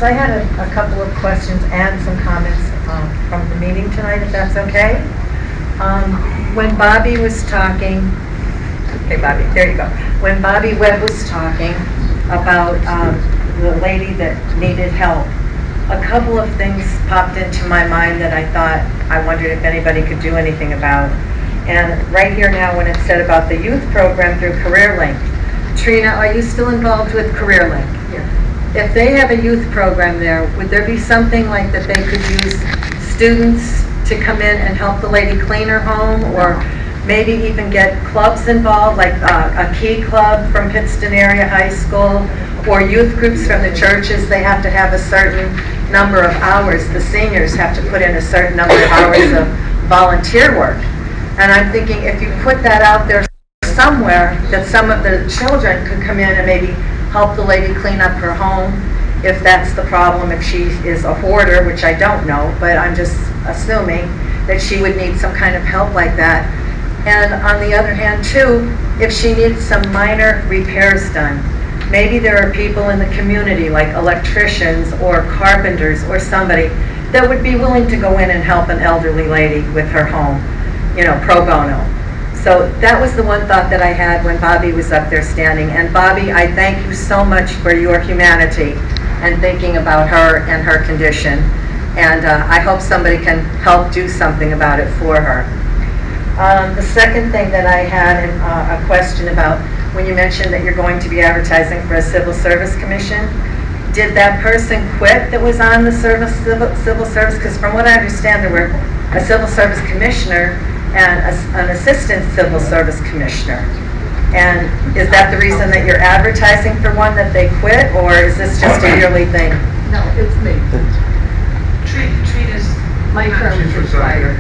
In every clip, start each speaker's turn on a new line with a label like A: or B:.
A: Yes, I had a couple of questions and some comments from the meeting tonight, if that's okay. When Bobby was talking, okay, Bobby, there you go. When Bobby Webb was talking about the lady that needed help, a couple of things popped into my mind that I thought, I wondered if anybody could do anything about. And right here now, when it said about the youth program through CareerLink, Trina, are you still involved with CareerLink?
B: Yeah.
A: If they have a youth program there, would there be something like that they could use students to come in and help the lady clean her home, or maybe even get clubs involved, like a key club from Pittston Area High School, or youth groups from the churches? They have to have a certain number of hours. The seniors have to put in a certain number of hours of volunteer work. And I'm thinking if you put that out there somewhere, that some of the children could come in and maybe help the lady clean up her home, if that's the problem, if she is a hoarder, which I don't know, but I'm just assuming that she would need some kind of help like that. And on the other hand too, if she needs some minor repairs done, maybe there are people in the community like electricians or carpenters or somebody that would be willing to go in and help an elderly lady with her home, you know, pro bono. So that was the one thought that I had when Bobby was up there standing. And Bobby, I thank you so much for your humanity and thinking about her and her condition. And I hope somebody can help do something about it for her. The second thing that I had a question about, when you mentioned that you're going to be advertising for a civil service commission, did that person quit that was on the civil service? Because from what I understand, there were a civil service commissioner and an assistant civil service commissioner. And is that the reason that you're advertising for one, that they quit, or is this just a yearly thing?
B: No, it's me.
C: Trina's,
B: My term is expired.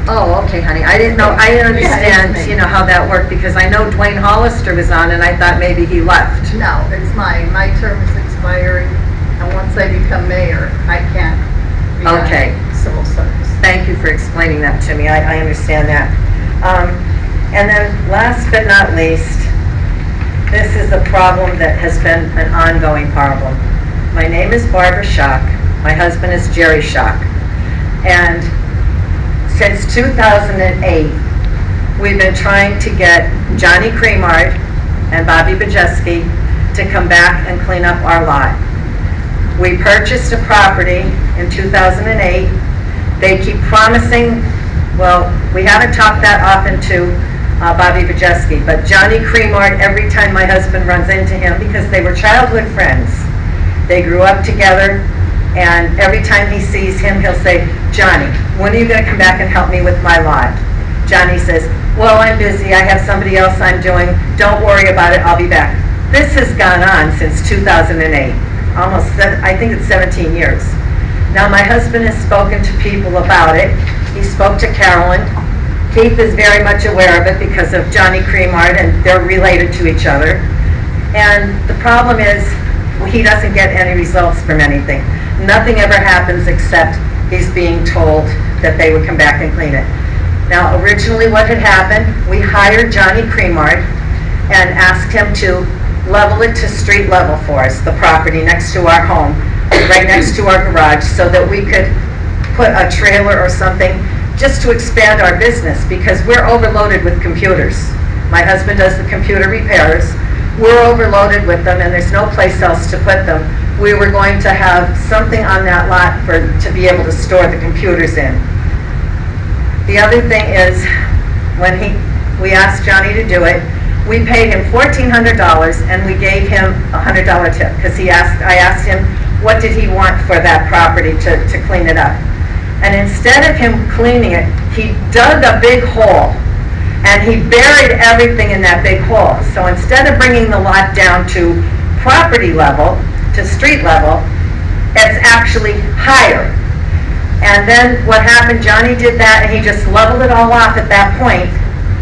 A: Oh, okay, honey. I didn't know, I didn't understand, you know, how that worked, because I know Dwayne Hollister was on and I thought maybe he left.
B: No, it's mine. My term is expiring, and once I become mayor, I can't be on
A: Okay.
B: civil service.
A: Thank you for explaining that to me. I understand that. And then last but not least, this is a problem that has been an ongoing problem. My name is Barbara Schock. My husband is Jerry Schock. And since 2008, we've been trying to get Johnny Cremard and Bobby Bajeski to come back and clean up our lot. We purchased a property in 2008. They keep promising, well, we haven't talked that often to Bobby Bajeski, but Johnny Cremard, every time my husband runs into him, because they were childhood friends, they grew up together, and every time he sees him, he'll say, Johnny, when are you going to come back and help me with my lot? Johnny says, well, I'm busy, I have somebody else I'm doing, don't worry about it, I'll be back. This has gone on since 2008, almost, I think it's 17 years. Now, my husband has spoken to people about it. He spoke to Carolyn. Keith is very much aware of it because of Johnny Cremard, and they're related to each other. And the problem is, he doesn't get any results from anything. Nothing ever happens except he's being told that they would come back and clean it. Now, originally what had happened, we hired Johnny Cremard and asked him to level it to street level for us, the property next to our home, right next to our garage, so that we could put a trailer or something just to expand our business, because we're overloaded with computers. My husband does the computer repairs. We're overloaded with them, and there's no place else to put them. We were going to have something on that lot to be able to store the computers in. The other thing is, when we asked Johnny to do it, we paid him $1,400, and we gave him a $100 tip, because I asked him, what did he want for that property to clean it up? And instead of him cleaning it, he dug a big hole, and he buried everything in that big hole. So instead of bringing the lot down to property level, to street level, it's actually higher. And then what happened, Johnny did that, and he just leveled it all off at that point,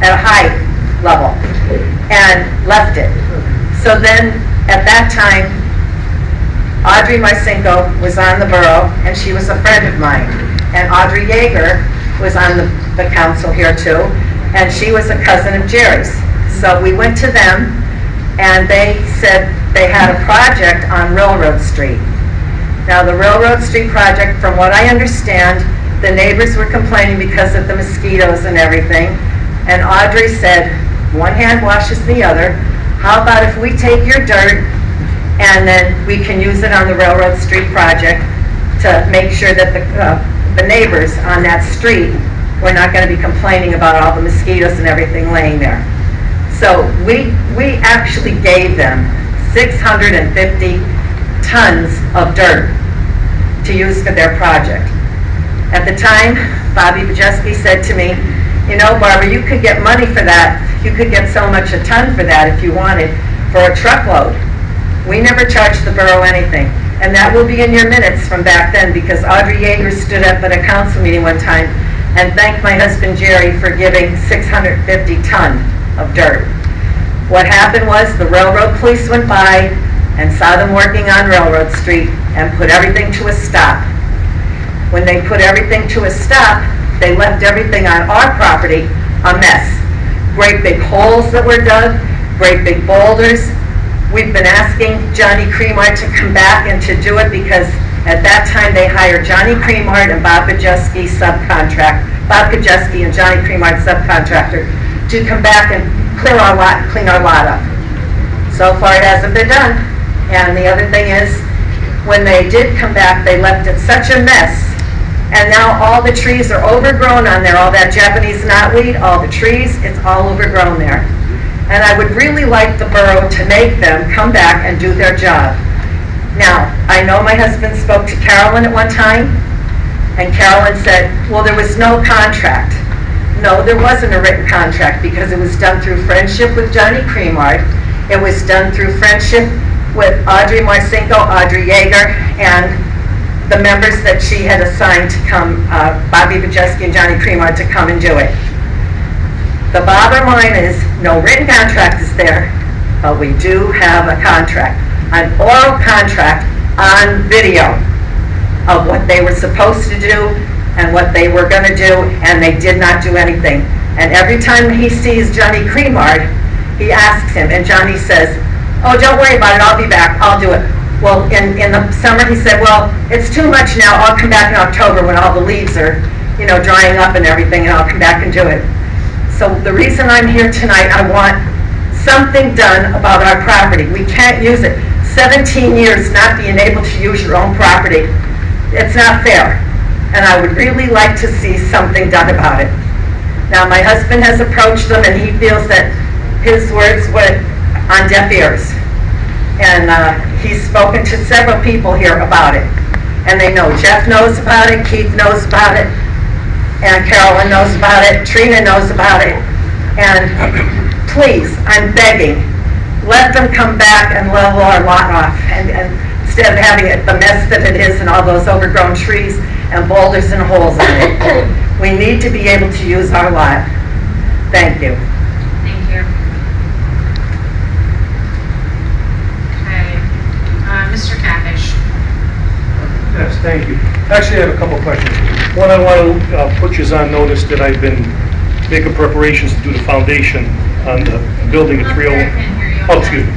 A: at a high level, and left it. So then, at that time, Audrey Marcinko was on the borough, and she was a friend of mine. And Audrey Yeager was on the council here too, and she was a cousin of Jerry's. So we went to them, and they said they had a project on Railroad Street. Now, the Railroad Street project, from what I understand, the neighbors were complaining because of the mosquitoes and everything. And Audrey said, one hand washes the other. How about if we take your dirt and then we can use it on the Railroad Street project to make sure that the neighbors on that street were not going to be complaining about all the mosquitoes and everything laying there. So we actually gave them 650 tons of dirt to use for their project. At the time, Bobby Bajeski said to me, you know, Barbara, you could get money for that. You could get so much a ton for that if you wanted, for a truckload. We never charged the borough anything. And that will be in your minutes from back then, because Audrey Yeager stood up at a council meeting one time and thanked my husband Jerry for giving 650 ton of dirt. What happened was the railroad police went by and saw them working on Railroad Street and put everything to a stop. When they put everything to a stop, they left everything on our property a mess. Great big holes that were dug, great big boulders. We've been asking Johnny Creamart to come back and to do it, because at that time they hired Johnny Creamart and Bob Bajeski and Johnny Creamart subcontractor to come back and clean our lot up. So far it hasn't been done. And the other thing is, when they did come back, they left it such a mess. And now all the trees are overgrown on there, all that Japanese knotweed, all the trees, it's all overgrown there. And I would really like the borough to make them come back and do their job. Now, I know my husband spoke to Carolyn at one time, and Carolyn said, well, there was no contract. No, there wasn't a written contract, because it was done through friendship with Johnny Creamart. It was done through friendship with Audrey Marcinko, Audrey Yeager, and the members that she had assigned to come, Bobby Bajeski and Johnny Creamart, to come and do it. The bottom line is, no written contract is there, but we do have a contract, an oral contract on video of what they were supposed to do and what they were going to do, and they did not do anything. And every time he sees Johnny Creamart, he asks him, and Johnny says, oh, don't worry about it, I'll be back, I'll do it. Well, in the summer, he said, well, it's too much now, I'll come back in October when all the leaves are, you know, drying up and everything, and I'll come back and do it. So the reason I'm here tonight, I want something done about our property. We can't use it. 17 years not being able to use your own property, it's not fair. And I would really like to see something done about it. Now, my husband has approached them, and he feels that his words were on deaf ears. And he's spoken to several people here about it. And they know. Jeff knows about it, Keith knows about it, and Carolyn knows about it, Trina knows about it. And please, I'm begging, let them come back and level our lot off. And instead of having it the mess that it is and all those overgrown trees and boulders and holes in it. We need to be able to use our lot. Thank you.
C: Thank you. Okay. Mr. Capish.
D: Yes, thank you. Actually, I have a couple of questions. One, I want to put you on notice that I've been making preparations to do the foundation on the building at 301. Oh, excuse me.